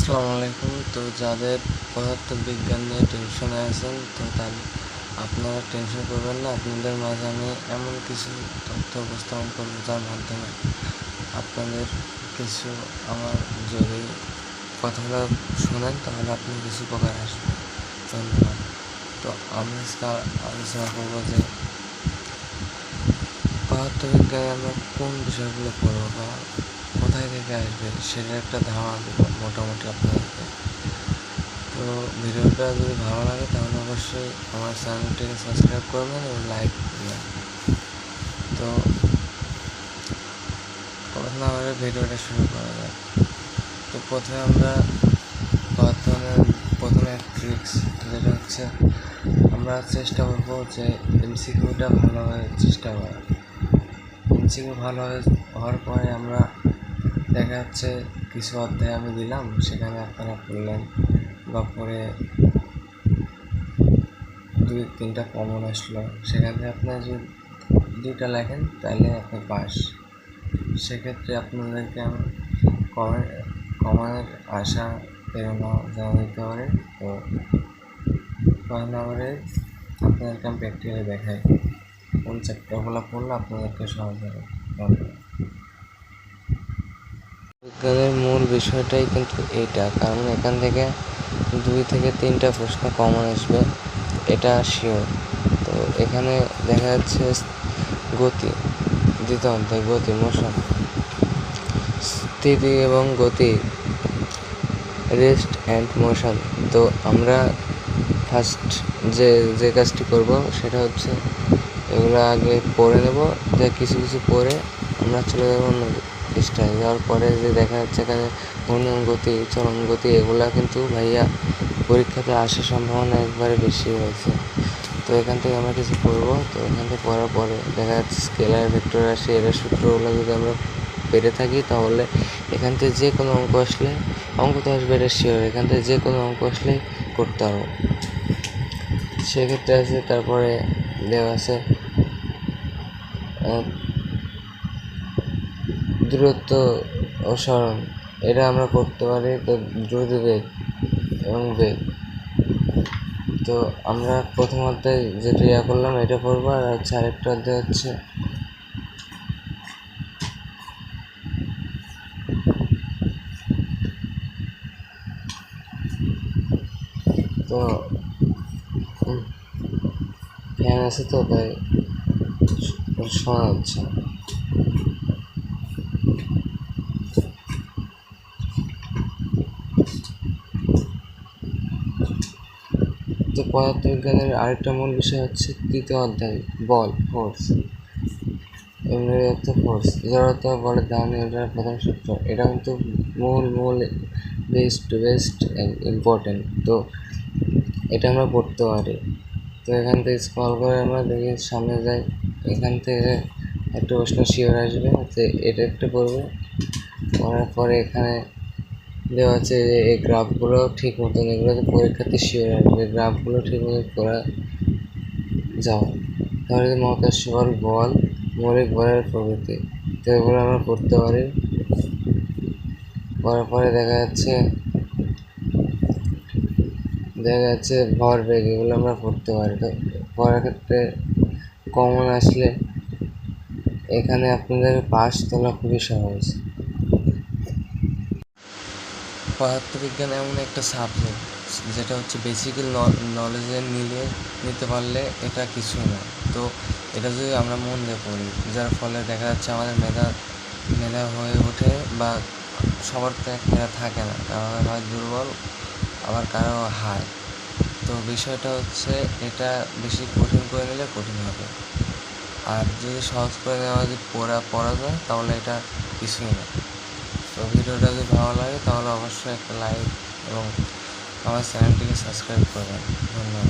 আসসালামু আলাইকুম। তো যাদের পদার্থবিজ্ঞান নিয়ে টেনশনে আছেন, তো আপনারা টেনশন করবেন না। আপনাদের মাঝে আমি এমন কিছু তথ্য উপস্থাপন করবো যার মাধ্যমে আপনাদের কিছু, আমার যদি কথাগুলো শোনেন তাহলে আপনার কিছু উপকার আসবে। ধন্যবাদ। তো আমি আজকে আলোচনা করবো যে পদার্থবিজ্ঞানে আমরা কোন বিষয়গুলো পড়বো বা কোথায় থেকে আসবে সেটার একটা ধারণা দেবো মোটামুটি আপনাদেরকে। তো ভিডিওটা যদি ভালো লাগে তাহলে অবশ্যই আমার চ্যানেলটিকে সাবস্ক্রাইব করবেন এবং লাইক করবেন। তো কথা না বলে ভিডিওটা শুরু করা যাক। তো প্রথমে আমরা প্রথমে এক ট্রিক্স, যেটা হচ্ছে আমরা চেষ্টা করবো যে এমসিকিউটা ভালোভাবে চেষ্টা করা। এমসিকিউ ভালোভাবে হওয়ার পরে আমরা দেখা যাচ্ছে কিছু অধ্যায় আমি দিলাম, সেখানে আপনারা পড়লেন বা পরে 2-3টা কমন আসলো, সেখানে আপনারা যদি 2টা লেখেন তাহলে আপনি পাস। সেক্ষেত্রে আপনাদেরকে আমি কমনের আশা প্রেরণা জানা দিতে পারে। তো 1 নম্বরে আপনাদেরকে আমি প্র্যাকটিক্যালি দেখাই কোন চ্যাপ্টারগুলো পড়লে আপনাদেরকে সহজ হবে। বিজ্ঞানের মূল বিষয়টাই কিন্তু এইটা, কারণ এখান থেকে 2 থেকে 3টা প্রশ্ন কমন আসবে, এটা শিওর। তো এখানে দেখা যাচ্ছে গতি, দ্বিতীয় অধ্যায় গতি, মোশন, স্থিতি এবং গতি, রেস্ট অ্যান্ড মোশন। তো আমরা ফার্স্ট যে কাজটি করব সেটা হচ্ছে এগুলো আগে পড়ে নেব, যে কিছু পড়ে আমরা চলে যাবো অন্য পৃষ্ঠায়। যাওয়ার পরে যে দেখা যাচ্ছে এখানে ঘূর্ণন গতি, চলন গতি, এগুলা কিন্তু ভাইয়া পরীক্ষাতে আসার সম্ভাবনা একবারে বেশি হয়েছে। তো এখান থেকে আমরা কিছু পড়বো। তো এখান থেকে পড়ার পরে দেখা যাচ্ছে স্কেলার, ভেক্টর রাশি, এর সূত্রগুলো যদি আমরা পেরে থাকি তাহলে এখান থেকে যে কোনো অঙ্ক আসলে, অঙ্ক তো আসবে এটা শিওর, এখান থেকে যে কোনো অঙ্ক আসলে করতে পারবো। সেক্ষেত্রে আছে তারপরে দেওয়া আছে দূরত্ব ও সরণ, এটা আমরা করতে পারি। তো দ্রুত বেগ এবং বেগ, তো আমরা প্রথম অধ্যায় যেটা করলাম এটা পড়বো। আর হচ্ছে আরেকটা অধ্যায় হচ্ছে তো ফ্যান আছে তো তাই শোনা যাচ্ছে। তো পদার্থবিজ্ঞানের আরেকটা মূল বিষয় হচ্ছে 3য় অধ্যায় বল, ফোর্স। এমনি অর্থ ফোর্স, জড়তা বলের ধারণা, এটার প্রথম সূত্র। এটা কিন্তু মূল বেস্ট ইম্পর্টেন্ট। তো এটা আমরা পড়তে পারি। তো এখান থেকে স্ক্রল করে আমরা দেখি সামনে যাই, এখান থেকে একটা প্রশ্ন শিওর আসবে, যে এটা একটা পড়বে। পড়ার পরে এখানে দেওয়া আছে যে এই গ্রাফগুলো ঠিক মতন, এগুলো তো পরীক্ষাতে শিওর আসবে, গ্রাফগুলো ঠিক মতো করা যাও। তাহলে মহাকাশ বল, মৌলিক বলের প্রকৃতি, তো এগুলো আমরা পড়তে পারি। পড়ার পরে দেখা যাচ্ছে ভরবেগ, এগুলো আমরা পড়তে পারি। তো পড়ার ক্ষেত্রে কমন আসলে এখানে আপনাদের পাস তোলা খুবই সহজ। পদার্থবিজ্ঞান এমন একটা সাবজেক্ট যেটা হচ্ছে বেসিক্যাল নলেজে নিতে পারলে এটা কিছু না। তো এটা যদি আমরা মন দিয়ে পড়ি, যার ফলে দেখা যাচ্ছে আমাদের মেধা হয়ে ওঠে, বা সবার তো এক মেধা থাকে না, কারো হয় দুর্বল, আবার কারো হাই। তো বিষয়টা হচ্ছে এটা বেশি কঠিন করে নিলে কঠিন হবে, আর যদি সহজ করে নেওয়া যদি পড়া যায় তাহলে এটা কিছুই না। তো ভিডিওটা যদি ভালো লাগে তাহলে অবশ্যই একটা লাইক এবং আমার চ্যানেলটিকে সাবস্ক্রাইব করবেন। ধন্যবাদ।